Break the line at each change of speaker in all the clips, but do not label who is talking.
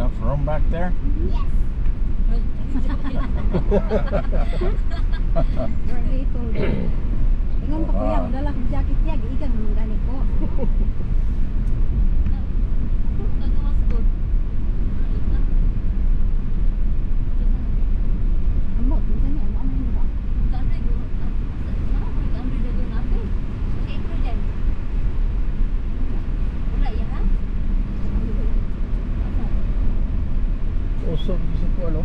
enough room back there?
Yes.
Very little there. Ingon pa kuya, dala ko jacket niya, giigang naman gani ko. Amo, minsan niya, ano yun ba?
Usog sa ko ano.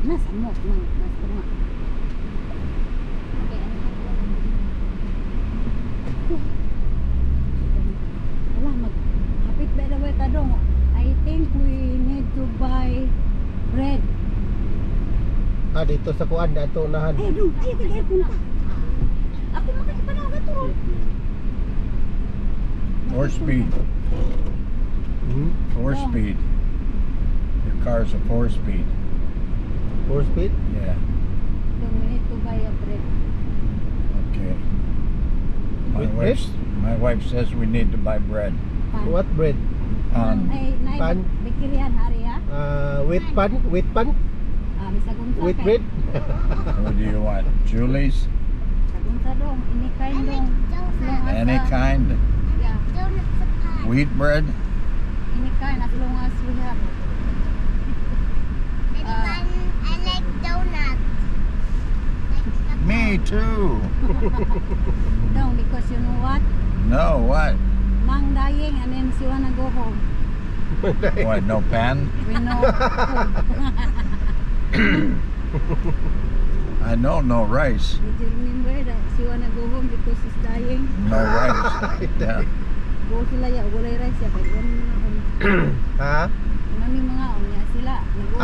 Nasa mo, nasa mo. Wala, hapit ba na ba tadong? I think we need to buy bread.
Dito sa kuan dato unahan.
Ay, dong, ay, kaya punta. Ako makikipanaw ka to.
4 speed. 4 speed. Your car's a 4 speed.
4 speed?
Yeah.
Dong, we need to buy a bread.
Okay.
With bread?
My wife says we need to buy bread.
Pan.
What bread?
Pan.
Ay, nay,
Pan?
bikirihan hari ha?
Wheat pan? Wheat pan?
Bisagunta
Wheat
kay.
bread?
What do you want? Julie's?
Bisagunta dong, ini kain dong. As long as,
Any kind?
Yeah,
Donut sa pan.
Wheat bread?
ini kain as long as we have.
I like donut.
Me too.
Dong, because you know what?
No, what?
Mang dying and then she wanna go home.
What, no pan?
We know food.
I know no rice.
Did you remember that she wanna go home because she's dying?
No rice. Yeah.
Go sila ya, walay rice ya. Kaya gano'n mga
Ha?
Nami mga niya sila.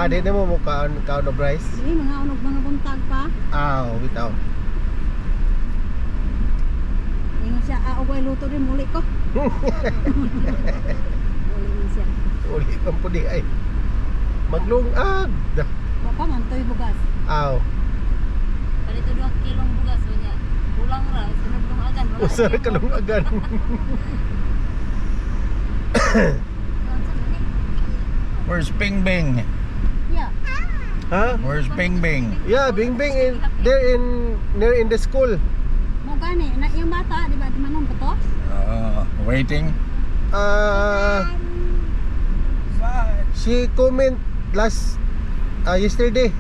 Di na mo kaon of rice?
Ini mga unog mga buntag pa.
Bitaw.
Ingon siya, okay luto rin muli ko. Muli din siya.
Uli kang pudi ay. Maglungag.
Bapa ngantoy bugas.
Palito 2 kilong bugas niya. Kulang ra, sunod ng agan.
Usar ka lungagan.
Where's Bing Bing?
Yeah.
Ha?
Where's Bing Bing?
Yeah, Bing Bing there near in the school.
Mo gani, na yung bata, di ba? Di manong ba to?
Waiting.
She comment last yesterday.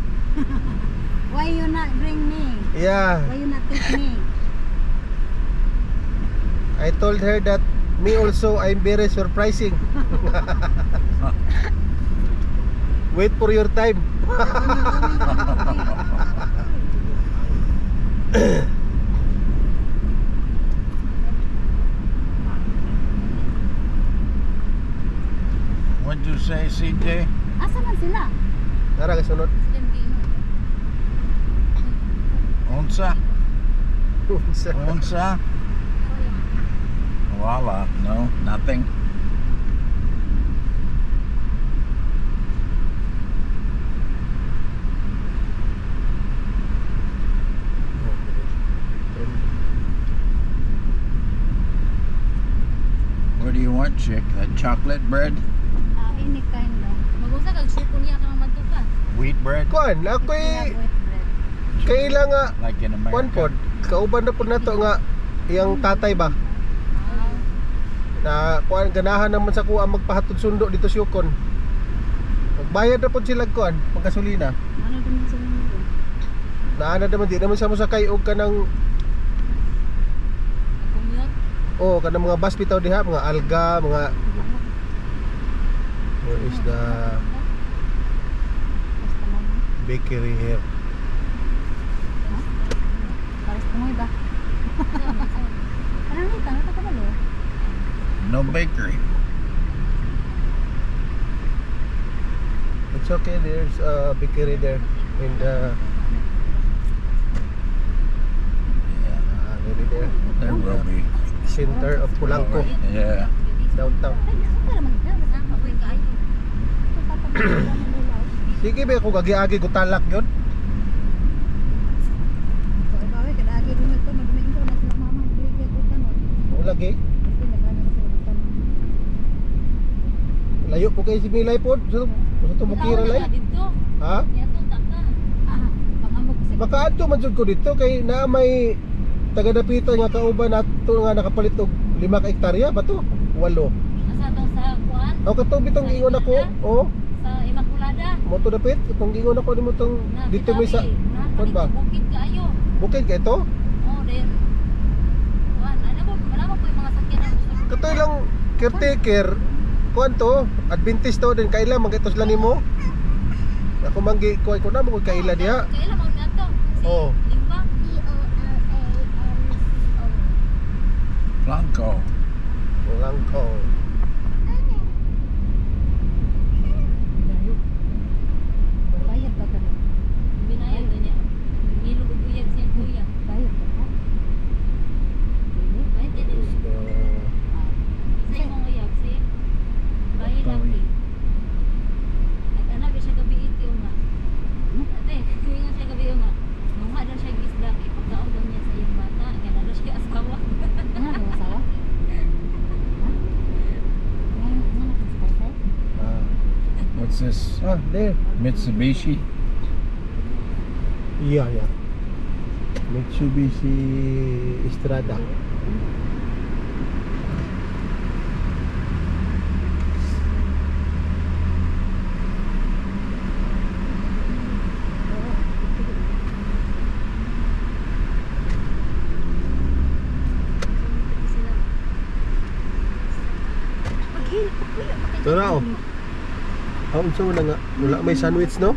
Why you not bring me?
Yeah,
Why you not take me?
I told her that me also I'm very surprising. Wait for your time.
What'd you say, CJ?
Asa man sila?
Tara kasunod.
Unsa?
Unsa?
Unsa? Voila. No, nothing. What do you want, chick? That chocolate bread?
Ini kain daw.
Magusa kag suko niya ka mantuka.
Wheat bread?
Kuan,
Yeah,
ako'y
wheat bread.
kailang nga
Like in
kuan
America?
pod. Kauban na po na to nga iyang tatay ba? Na kuan ganahan naman sa kuha magpahatod sundo dito sa Yukon. Magbayad na po sila kuan, paggasolina.
Ano din sa nimo?
Naana naman di naman sa mo sakay og kanang kanang mga bus bitaw diha, mga alga, mga where is the
Basta mo.
bakery here?
Pares kumoy ba? Ano ni tanong ka ba lo?
No bakery.
It's okay, there's a bakery there in the maybe there
There will be.
center of Polanco,
Yeah.
downtown. Sige ba kung agi-agi ko talak yun? Layo po kayo si Milay po. Sa tumukira lay.
Dito.
Ha?
Yato taka.
Ah, pangamog sa
Makaadto man jud ko dito kay naa may taga-dapitan nga kauban nato nga nakapalit og 5 ka hektarya ba to? 8.
Asa to sa kuan?
O katong bitong ingon ako. Oh,
Sa Immaculada.
mo to dapit katong ingon ako nimo tong dito may sa kuan ba?
Bukid kaayo.
Bukid kay to.
Oh, then. Kuan, alam mo po yung mga sakyan na gusto.
Katoy lang caretaker. Kuan to, Adventist to din kaila magitos lang nimo. Ako manggi kuay ko na mo kaila diha.
Kailan mo na to? Si
Oh.
Limba.
P-O-L-A-N-C-O.
Blanco.
Lang ko.
Layo. Bayad ba ka na?
Binayad na niya. Ilog uyag siya kuya.
Bayad ba ka? Dili?
Bayad din din.
Ah,
Isa yung uyag si. Bayad lang di. At anak siya gabi iti nga. Ate, kuya nga siya gabi nga. Nung daw siya gisda, ipagkaon daw niya sa iyong bata. Kaya daw siya asawa.
ano ang asawa? Ha? Ano ang asawa?
Ah,
What's this?
there.
Mitsubishi.
Yeah. Mitsubishi Estrada.
Sila.
Tara oh. Unsa man nga? Wala may sandwich no?